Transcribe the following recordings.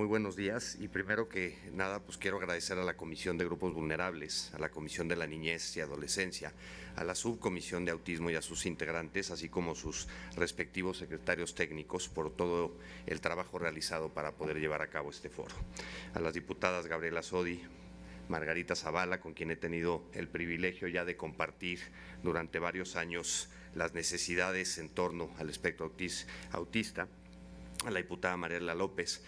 muy buenos días y primero que nada pues quiero agradecer a la Comisión de Grupos Vulnerables, a la Comisión de la Niñez y Adolescencia, a la Subcomisión de Autismo y a sus integrantes, así como sus respectivos secretarios técnicos por todo el trabajo realizado para poder llevar a cabo este foro. A las diputadas Gabriela Sodi, Margarita Zavala, con quien he tenido el privilegio ya de compartir durante varios años las necesidades en torno al espectro autista, a la diputada Mariela López,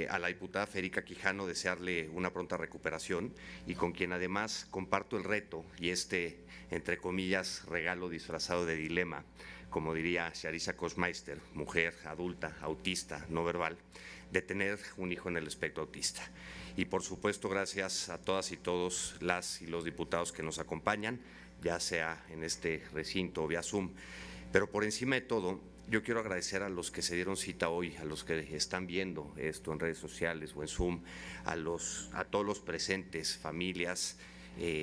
a la diputada Federica Quijano, desearle una pronta recuperación y con quien además comparto el reto y entre comillas, regalo disfrazado de dilema, como diría Charissa Kosmeister, mujer adulta, autista, no verbal, de tener un hijo en el espectro autista. Y por supuesto, gracias a todas y todos las y los diputados que nos acompañan, ya sea en este recinto o vía Zoom, pero por encima de todo, yo quiero agradecer a los que se dieron cita hoy, a los que están viendo esto en redes sociales o en Zoom, a todos los presentes, familias,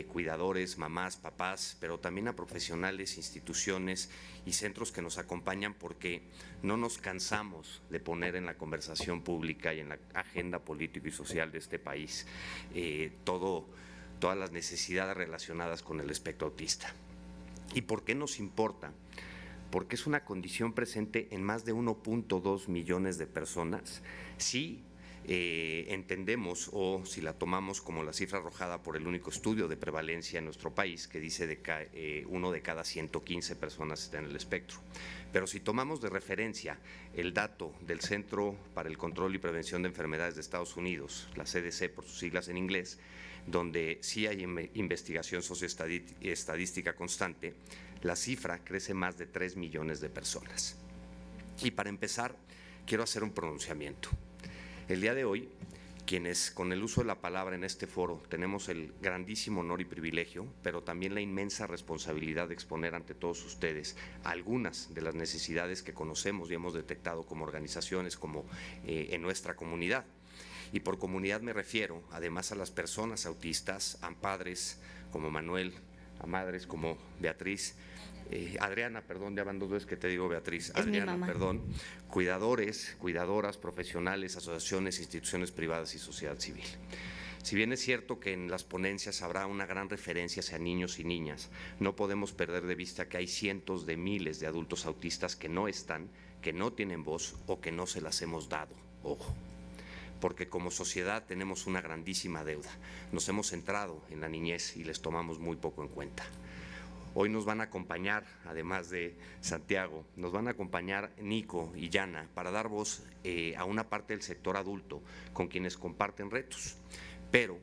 cuidadores, mamás, papás, pero también a profesionales, instituciones y centros que nos acompañan, porque no nos cansamos de poner en la conversación pública y en la agenda política y social de este país todas las necesidades relacionadas con el espectro autista. ¿Y por qué nos importa? Porque es una condición presente en más de 1.2 millones de personas. Sí, entendemos, o si la tomamos como la cifra arrojada por el único estudio de prevalencia en nuestro país, que dice uno de cada 115 personas está en el espectro. Pero si tomamos de referencia el dato del Centro para el Control y Prevención de Enfermedades de Estados Unidos, la CDC por sus siglas en inglés, donde sí hay investigación socioestadística constante, la cifra crece más de 3 millones de personas. Y para empezar, quiero hacer un pronunciamiento. El día de hoy, quienes con el uso de la palabra en este foro tenemos el grandísimo honor y privilegio, pero también la inmensa responsabilidad de exponer ante todos ustedes algunas de las necesidades que conocemos y hemos detectado como organizaciones, como en nuestra comunidad. Y por comunidad me refiero además a las personas autistas, a padres como Manuel, a madres como Beatriz, Adriana, perdón, ya van 2 veces que te digo Beatriz, Adriana, perdón, cuidadores, cuidadoras, profesionales, asociaciones, instituciones privadas y sociedad civil. Si bien es cierto que en las ponencias habrá una gran referencia hacia niños y niñas, no podemos perder de vista que hay cientos de miles de adultos autistas que no están, que no tienen voz o que no se las hemos dado. Ojo. Porque como sociedad tenemos una grandísima deuda. Nos hemos centrado en la niñez y les tomamos muy poco en cuenta. Hoy nos van a acompañar, además de Santiago, nos van a acompañar Nico y Yana para dar voz a una parte del sector adulto con quienes comparten retos. Pero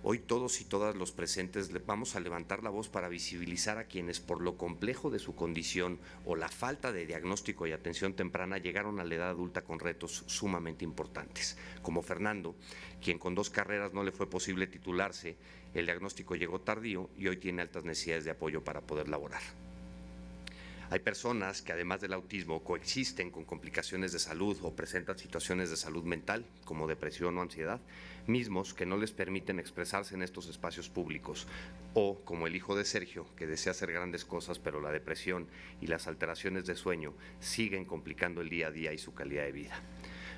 hoy todos y todas los presentes vamos a levantar la voz para visibilizar a quienes por lo complejo de su condición o la falta de diagnóstico y atención temprana llegaron a la edad adulta con retos sumamente importantes, como Fernando, quien con 2 carreras no le fue posible titularse, el diagnóstico llegó tardío y hoy tiene altas necesidades de apoyo para poder laborar. Hay personas que además del autismo coexisten con complicaciones de salud o presentan situaciones de salud mental como depresión o ansiedad, mismos que no les permiten expresarse en estos espacios públicos, o como el hijo de Sergio, que desea hacer grandes cosas, pero la depresión y las alteraciones de sueño siguen complicando el día a día y su calidad de vida.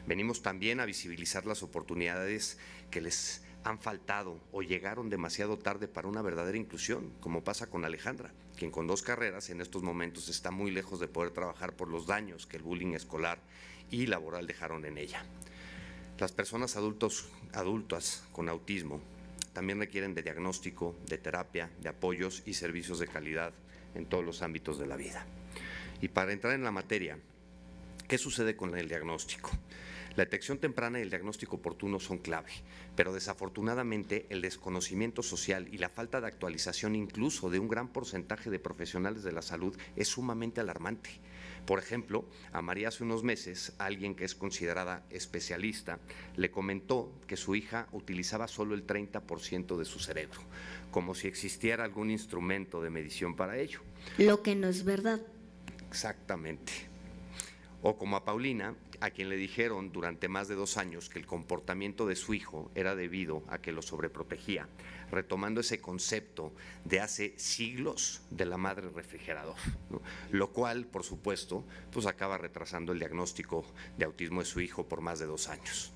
Venimos también a visibilizar las oportunidades que les han faltado o llegaron demasiado tarde para una verdadera inclusión, como pasa con Alejandra, quien con 2 carreras en estos momentos está muy lejos de poder trabajar por los daños que el bullying escolar y laboral dejaron en ella. Las personas adultas con autismo también requieren de diagnóstico, de terapia, de apoyos y servicios de calidad en todos los ámbitos de la vida. Y para entrar en la materia, ¿qué sucede con el diagnóstico? La detección temprana y el diagnóstico oportuno son clave, pero desafortunadamente el desconocimiento social y la falta de actualización incluso de un gran porcentaje de profesionales de la salud es sumamente alarmante. Por ejemplo, a María hace unos meses, alguien que es considerada especialista le comentó que su hija utilizaba solo el 30% de su cerebro, como si existiera algún instrumento de medición para ello. Lo que no es verdad. Exactamente. O como a Paulina, a quien le dijeron durante más de 2 años que el comportamiento de su hijo era debido a que lo sobreprotegía, retomando ese concepto de hace siglos de la madre refrigerador, ¿no? Lo cual, por supuesto, pues acaba retrasando el diagnóstico de autismo de su hijo por más de 2 años.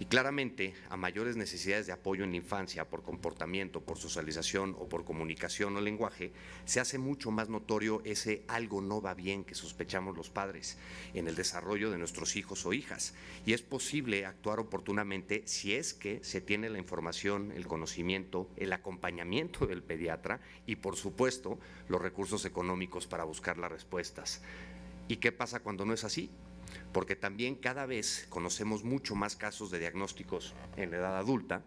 Y claramente, a mayores necesidades de apoyo en la infancia por comportamiento, por socialización o por comunicación o lenguaje, se hace mucho más notorio ese algo no va bien que sospechamos los padres en el desarrollo de nuestros hijos o hijas. Y es posible actuar oportunamente si es que se tiene la información, el conocimiento, el acompañamiento del pediatra y, por supuesto, los recursos económicos para buscar las respuestas. ¿Y qué pasa cuando no es así? Porque también cada vez conocemos mucho más casos de diagnósticos en la edad adulta,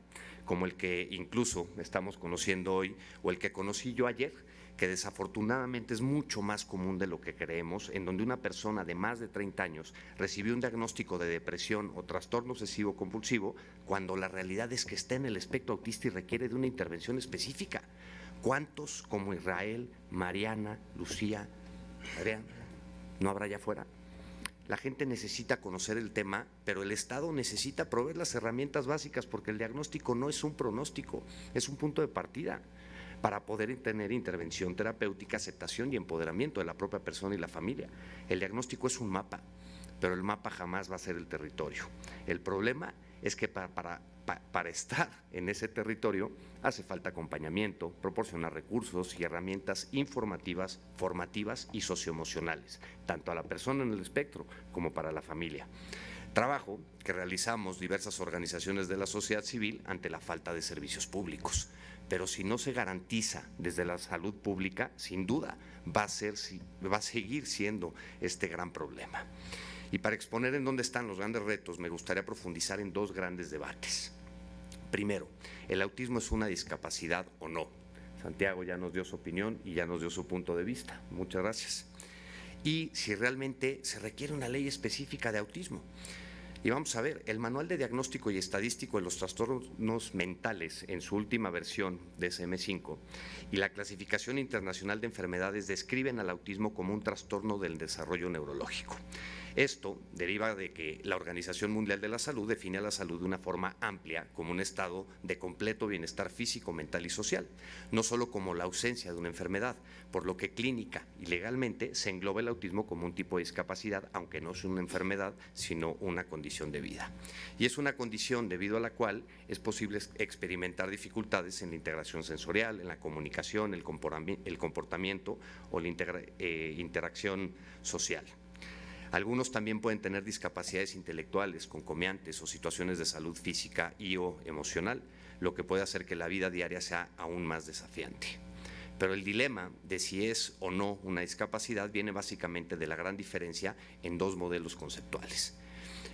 como el que incluso estamos conociendo hoy o el que conocí yo ayer, que desafortunadamente es mucho más común de lo que creemos, en donde una persona de más de 30 años recibió un diagnóstico de depresión o trastorno obsesivo compulsivo, cuando la realidad es que está en el espectro autista y requiere de una intervención específica. ¿Cuántos como Israel, Mariana, Lucía, Adrián, no habrá allá afuera? La gente necesita conocer el tema, pero el Estado necesita proveer las herramientas básicas, porque el diagnóstico no es un pronóstico, es un punto de partida para poder tener intervención terapéutica, aceptación y empoderamiento de la propia persona y la familia. El diagnóstico es un mapa, pero el mapa jamás va a ser el territorio. El problema es que para estar en ese territorio hace falta acompañamiento, proporcionar recursos y herramientas informativas, formativas y socioemocionales, tanto a la persona en el espectro como para la familia. Trabajo que realizamos diversas organizaciones de la sociedad civil ante la falta de servicios públicos. Pero si no se garantiza desde la salud pública, sin duda va a seguir siendo este gran problema. Y para exponer en dónde están los grandes retos, me gustaría profundizar en dos grandes debates. Primero, ¿el autismo es una discapacidad o no? Santiago ya nos dio su opinión y ya nos dio su punto de vista. Muchas gracias. Y si realmente se requiere una ley específica de autismo. Y vamos a ver, el Manual de Diagnóstico y Estadístico de los Trastornos Mentales, en su última versión, DSM-5, y la Clasificación Internacional de Enfermedades describen al autismo como un trastorno del desarrollo neurológico. Esto deriva de que la Organización Mundial de la Salud define a la salud de una forma amplia como un estado de completo bienestar físico, mental y social, no solo como la ausencia de una enfermedad, por lo que clínica y legalmente se engloba el autismo como un tipo de discapacidad, aunque no es una enfermedad, sino una condición de vida. Y es una condición debido a la cual es posible experimentar dificultades en la integración sensorial, en la comunicación, el comportamiento o la interacción social. Algunos también pueden tener discapacidades intelectuales, concomitantes o situaciones de salud física y o emocional, lo que puede hacer que la vida diaria sea aún más desafiante. Pero el dilema de si es o no una discapacidad viene básicamente de la gran diferencia en dos modelos conceptuales.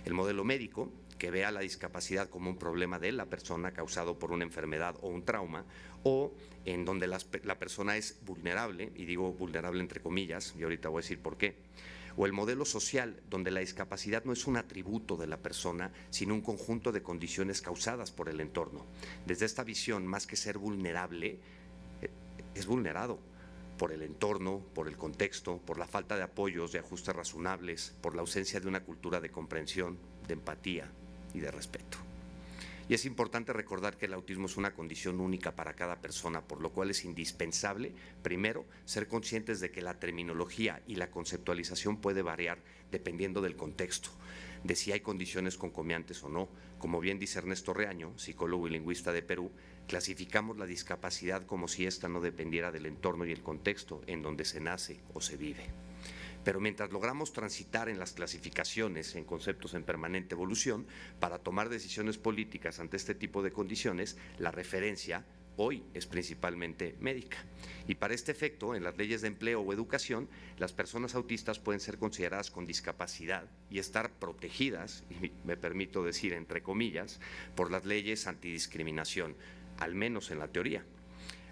El modelo médico, que ve a la discapacidad como un problema de la persona causado por una enfermedad o un trauma, o en donde la persona es vulnerable, y digo vulnerable entre comillas, y ahorita voy a decir por qué. O el modelo social, donde la discapacidad no es un atributo de la persona, sino un conjunto de condiciones causadas por el entorno. Desde esta visión, más que ser vulnerable, es vulnerado por el entorno, por el contexto, por la falta de apoyos, de ajustes razonables, por la ausencia de una cultura de comprensión, de empatía y de respeto. Y es importante recordar que el autismo es una condición única para cada persona, por lo cual es indispensable, primero, ser conscientes de que la terminología y la conceptualización puede variar dependiendo del contexto, de si hay condiciones concomitantes o no. Como bien dice Ernesto Reaño, psicólogo y lingüista de Perú, clasificamos la discapacidad como si ésta no dependiera del entorno y el contexto en donde se nace o se vive. Pero mientras logramos transitar en las clasificaciones en conceptos en permanente evolución, para tomar decisiones políticas ante este tipo de condiciones, la referencia hoy es principalmente médica. Y para este efecto, en las leyes de empleo o educación, las personas autistas pueden ser consideradas con discapacidad y estar protegidas, y me permito decir entre comillas, por las leyes antidiscriminación, al menos en la teoría.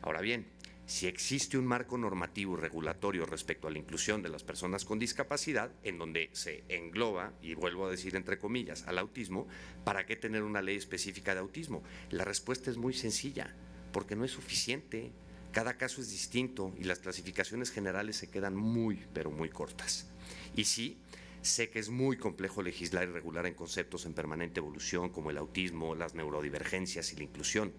Ahora bien, si existe un marco normativo y regulatorio respecto a la inclusión de las personas con discapacidad, en donde se engloba, y vuelvo a decir entre comillas, al autismo, ¿para qué tener una ley específica de autismo? La respuesta es muy sencilla, porque no es suficiente. Cada caso es distinto y las clasificaciones generales se quedan muy, pero muy cortas. Y sí, Sé que es muy complejo legislar y regular en conceptos en permanente evolución como el autismo, las neurodivergencias y la inclusión.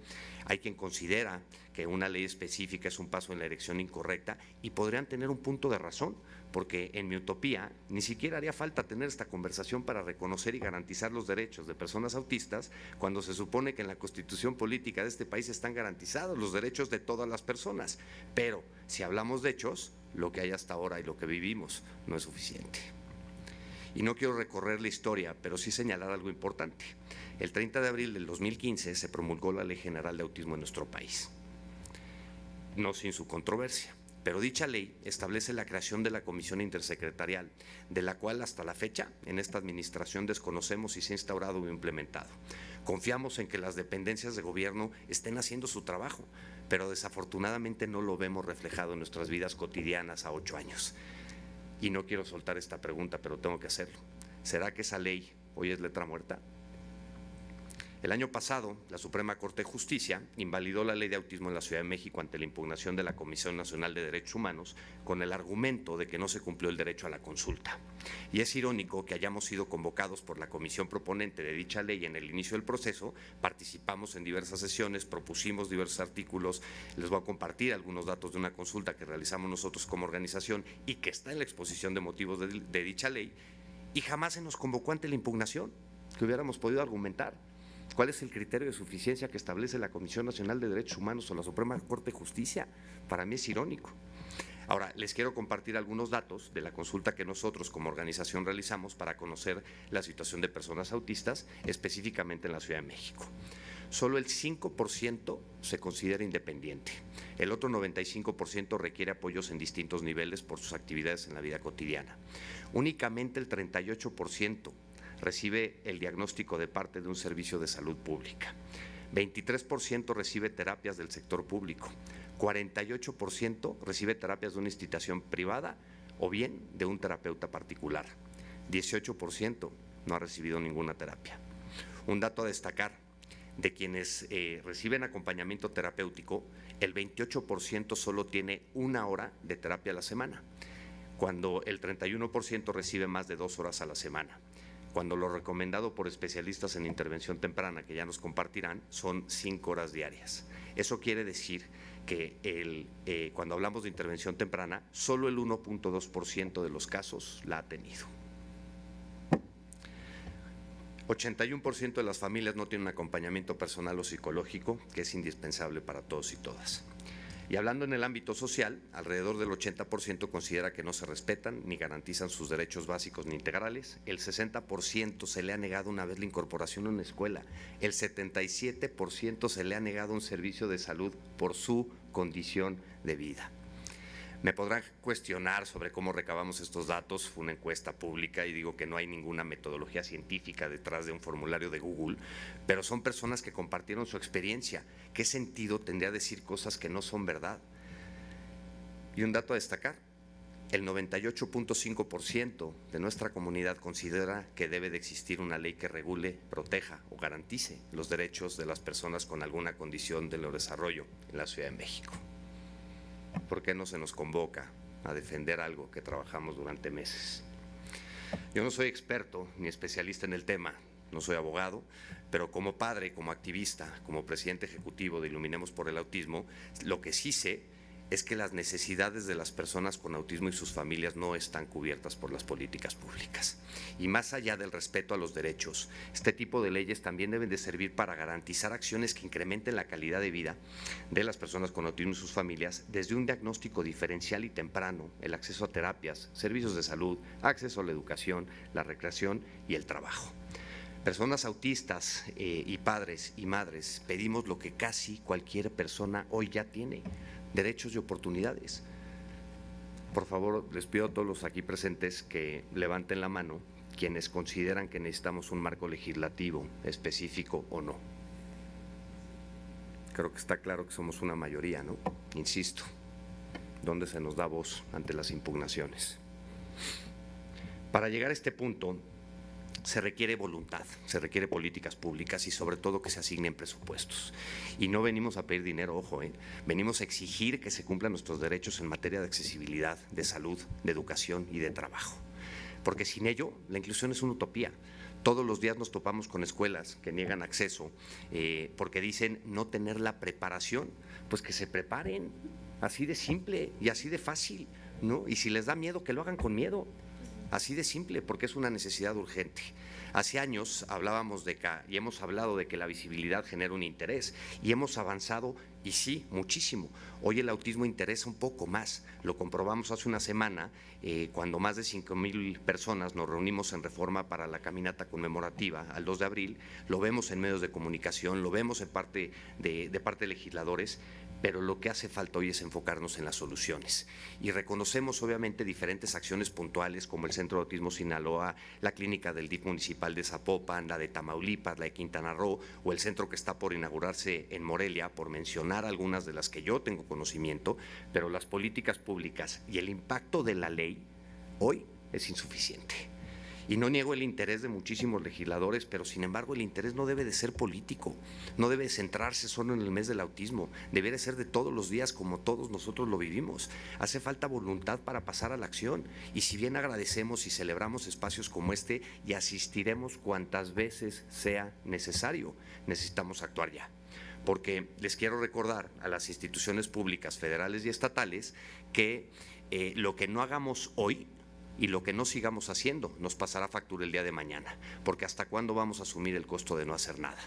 Hay quien considera que una ley específica es un paso en la dirección incorrecta y podrían tener un punto de razón, porque en mi utopía ni siquiera haría falta tener esta conversación para reconocer y garantizar los derechos de personas autistas, cuando se supone que en la Constitución política de este país están garantizados los derechos de todas las personas. Pero si hablamos de hechos, lo que hay hasta ahora y lo que vivimos no es suficiente. Y no quiero recorrer la historia, pero sí señalar algo importante. El 30 de abril del 2015 se promulgó la Ley General de Autismo en nuestro país, no sin su controversia. Pero dicha ley establece la creación de la Comisión Intersecretarial, de la cual hasta la fecha en esta administración desconocemos si se ha instaurado o implementado. Confiamos en que las dependencias de gobierno estén haciendo su trabajo, pero desafortunadamente no lo vemos reflejado en nuestras vidas cotidianas a 8 años. Y no quiero soltar esta pregunta, pero tengo que hacerlo. ¿Será que esa ley hoy es letra muerta? El año pasado, la Suprema Corte de Justicia invalidó la Ley de Autismo en la Ciudad de México ante la impugnación de la Comisión Nacional de Derechos Humanos con el argumento de que no se cumplió el derecho a la consulta. Y es irónico que hayamos sido convocados por la comisión proponente de dicha ley en el inicio del proceso, participamos en diversas sesiones, propusimos diversos artículos, les voy a compartir algunos datos de una consulta que realizamos nosotros como organización y que está en la exposición de motivos de dicha ley, y jamás se nos convocó ante la impugnación que hubiéramos podido argumentar. ¿Cuál es el criterio de suficiencia que establece la Comisión Nacional de Derechos Humanos o la Suprema Corte de Justicia? Para mí es irónico. Ahora, les quiero compartir algunos datos de la consulta que nosotros como organización realizamos para conocer la situación de personas autistas, específicamente en la Ciudad de México. Solo el 5% se considera independiente. El otro 95% requiere apoyos en distintos niveles por sus actividades en la vida cotidiana. Únicamente el 38% recibe el diagnóstico de parte de un servicio de salud pública. 23% recibe terapias del sector público. 48% recibe terapias de una institución privada o bien de un terapeuta particular. 18% no ha recibido ninguna terapia. Un dato a destacar: de quienes reciben acompañamiento terapéutico, el 28% solo tiene 1 hora de terapia a la semana, cuando el 31% recibe más de 2 horas a la semana, cuando lo recomendado por especialistas en intervención temprana, que ya nos compartirán, son 5 horas diarias. Eso quiere decir que cuando hablamos de intervención temprana, solo el 1.2% de los casos la ha tenido. 81% de las familias no tienen un acompañamiento personal o psicológico, que es indispensable para todos y todas. Y hablando en el ámbito social, alrededor del 80% considera que no se respetan ni garantizan sus derechos básicos ni integrales. El 60% se le ha negado una vez la incorporación a una escuela. El 77% se le ha negado un servicio de salud por su condición de vida. Me podrán cuestionar sobre cómo recabamos estos datos. Fue una encuesta pública y digo que no hay ninguna metodología científica detrás de un formulario de Google, pero son personas que compartieron su experiencia. ¿Qué sentido tendría decir cosas que no son verdad? Y un dato a destacar: el 98.5% de nuestra comunidad considera que debe de existir una ley que regule, proteja o garantice los derechos de las personas con alguna condición de neurodesarrollo en la Ciudad de México. ¿Por qué no se nos convoca a defender algo que trabajamos durante meses? Yo no soy experto ni especialista en el tema, no soy abogado, pero como padre, como activista, como presidente ejecutivo de Iluminemos por el Autismo, lo que sí sé es que las necesidades de las personas con autismo y sus familias no están cubiertas por las políticas públicas. Y más allá del respeto a los derechos, este tipo de leyes también deben de servir para garantizar acciones que incrementen la calidad de vida de las personas con autismo y sus familias, desde un diagnóstico diferencial y temprano, el acceso a terapias, servicios de salud, acceso a la educación, la recreación y el trabajo. Personas autistas y padres y madres pedimos lo que casi cualquier persona hoy ya tiene: derechos y oportunidades. Por favor, les pido a todos los aquí presentes que levanten la mano quienes consideran que necesitamos un marco legislativo específico o no. Creo que está claro que somos una mayoría, ¿no? Insisto, ¿dónde se nos da voz ante las impugnaciones? Para llegar a este punto se requiere voluntad, se requiere políticas públicas y sobre todo que se asignen presupuestos. Y no venimos a pedir dinero, ojo, venimos a exigir que se cumplan nuestros derechos en materia de accesibilidad, de salud, de educación y de trabajo. porque sin ello la inclusión es una utopía. Todos los días nos topamos con escuelas que niegan acceso porque dicen no tener la preparación. Pues que se preparen, así de simple y así de fácil, ¿no? Y si les da miedo, que lo hagan con miedo, así de simple, porque es una necesidad urgente. Hace años hablábamos y hemos hablado de que la visibilidad genera un interés y hemos avanzado, y sí, muchísimo. Hoy el autismo interesa un poco más. Lo comprobamos hace una semana cuando más de 5,000 personas nos reunimos en Reforma para la caminata conmemorativa al 2 de abril. Lo vemos en medios de comunicación, lo vemos de parte de legisladores, pero lo que hace falta hoy es enfocarnos en las soluciones. Y reconocemos obviamente diferentes acciones puntuales como el Centro de Autismo Sinaloa, la clínica del DIF municipal de Zapopan, la de Tamaulipas, la de Quintana Roo o el centro que está por inaugurarse en Morelia, por mencionar algunas de las que yo tengo conocimiento, pero las políticas públicas y el impacto de la ley hoy es insuficiente. Y no niego el interés de muchísimos legisladores, pero sin embargo el interés no debe de ser político, no debe centrarse solo en el mes del autismo, debe ser de todos los días como todos nosotros lo vivimos. Hace falta voluntad para pasar a la acción y si bien agradecemos y celebramos espacios como este y asistiremos cuantas veces sea necesario, necesitamos actuar ya. Porque les quiero recordar a las instituciones públicas federales y estatales que lo que no hagamos hoy y lo que no sigamos haciendo nos pasará factura el día de mañana, porque ¿hasta cuándo vamos a asumir el costo de no hacer nada?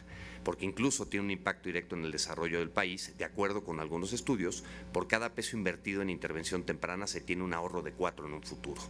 Porque incluso tiene un impacto directo en el desarrollo del país, de acuerdo con algunos estudios, por cada peso invertido en intervención temprana se tiene un ahorro de 4 en un futuro.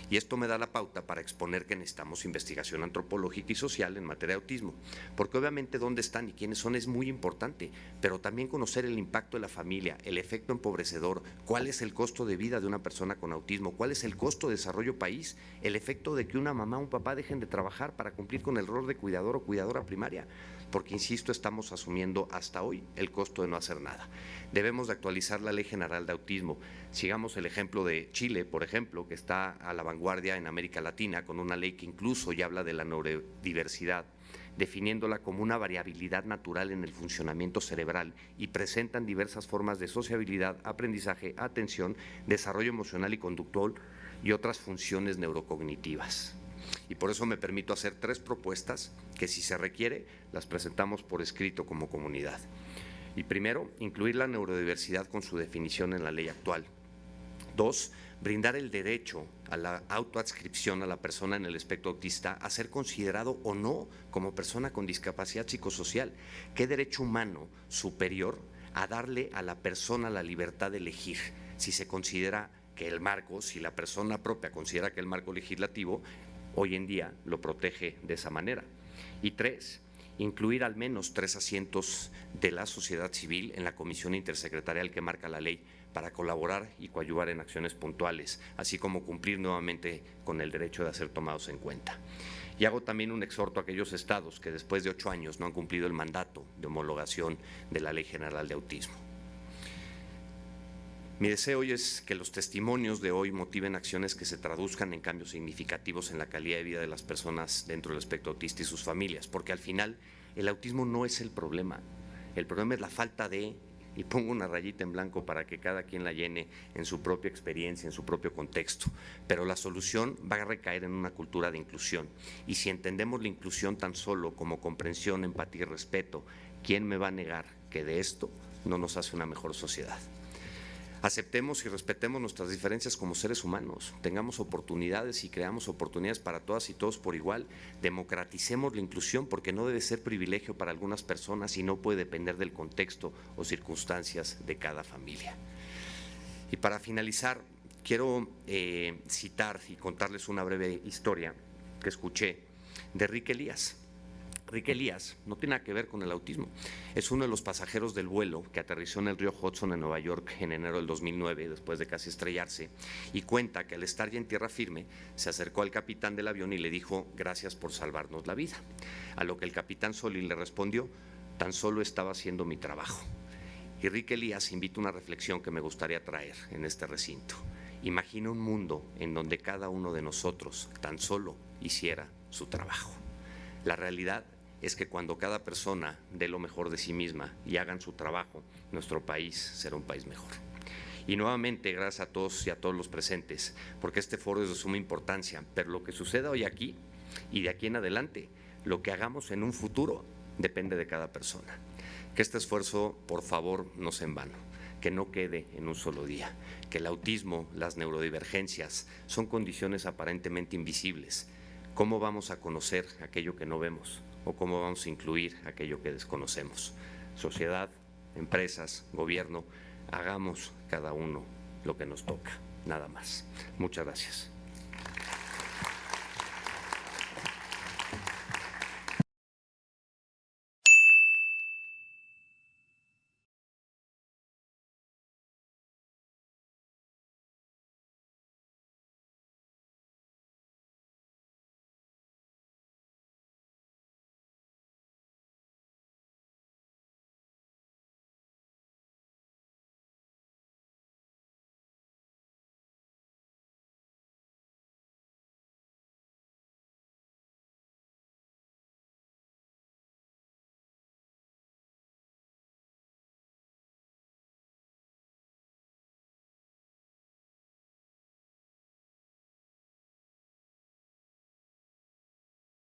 Y esto me da la pauta para exponer que necesitamos investigación antropológica y social en materia de autismo, porque obviamente dónde están y quiénes son es muy importante, pero también conocer el impacto de la familia, el efecto empobrecedor, cuál es el costo de vida de una persona con autismo, cuál es el costo de desarrollo país, el efecto de que una mamá o un papá dejen de trabajar para cumplir con el rol de cuidador o cuidadora primaria, porque insisto, estamos asumiendo hasta hoy el costo de no hacer nada. Debemos de actualizar la Ley General de Autismo. Sigamos el ejemplo de Chile, por ejemplo, que está a la vanguardia en América Latina con una ley que incluso ya habla de la neurodiversidad, definiéndola como una variabilidad natural en el funcionamiento cerebral y presentan diversas formas de sociabilidad, aprendizaje, atención, desarrollo emocional y conductual y otras funciones neurocognitivas. Y por eso me permito hacer 3 propuestas que, si se requiere, las presentamos por escrito como comunidad. Y primero, incluir la neurodiversidad con su definición en la ley actual. 2, brindar el derecho a la autoadscripción a la persona en el espectro autista a ser considerado o no como persona con discapacidad psicosocial. ¿Qué derecho humano superior a darle a la persona la libertad de elegir si se considera que el marco, si la persona propia considera que el marco legislativo hoy en día lo protege de esa manera? Y 3, incluir al menos 3 asientos de la sociedad civil en la comisión intersecretarial que marca la ley para colaborar y coadyuvar en acciones puntuales, así como cumplir nuevamente con el derecho de ser tomados en cuenta. Y hago también un exhorto a aquellos estados que después de 8 años no han cumplido el mandato de homologación de la Ley General de Autismo. Mi deseo hoy es que los testimonios de hoy motiven acciones que se traduzcan en cambios significativos en la calidad de vida de las personas dentro del espectro autista y sus familias, porque al final el autismo no es el problema es la falta de, y pongo una rayita en blanco para que cada quien la llene en su propia experiencia, en su propio contexto, pero la solución va a recaer en una cultura de inclusión, y si entendemos la inclusión tan solo como comprensión, empatía y respeto, ¿quién me va a negar que de esto no nos hace una mejor sociedad? Aceptemos y respetemos nuestras diferencias como seres humanos, tengamos oportunidades y creamos oportunidades para todas y todos por igual, democraticemos la inclusión porque no debe ser privilegio para algunas personas y no puede depender del contexto o circunstancias de cada familia. Y para finalizar, quiero citar y contarles una breve historia que escuché de Rick Elías. Rick Elías no tiene nada que ver con el autismo. Es uno de los pasajeros del vuelo que aterrizó en el río Hudson en Nueva York en enero del 2009, después de casi estrellarse, y cuenta que al estar ya en tierra firme, se acercó al capitán del avión y le dijo: gracias por salvarnos la vida. A lo que el capitán Solí le respondió: tan solo estaba haciendo mi trabajo. Y Rick Elías invita a una reflexión que me gustaría traer en este recinto. Imagina un mundo en donde cada uno de nosotros tan solo hiciera su trabajo. La realidad es que cuando cada persona dé lo mejor de sí misma y hagan su trabajo, nuestro país será un país mejor. Y nuevamente, gracias a todos y a todos los presentes, porque este foro es de suma importancia, pero lo que suceda hoy aquí y de aquí en adelante, lo que hagamos en un futuro, depende de cada persona. Que este esfuerzo, por favor, no sea en vano, que no quede en un solo día, que el autismo, las neurodivergencias son condiciones aparentemente invisibles. ¿Cómo vamos a conocer aquello que no vemos? ¿O cómo vamos a incluir aquello que desconocemos? Sociedad, empresas, gobierno, hagamos cada uno lo que nos toca, nada más. Muchas gracias.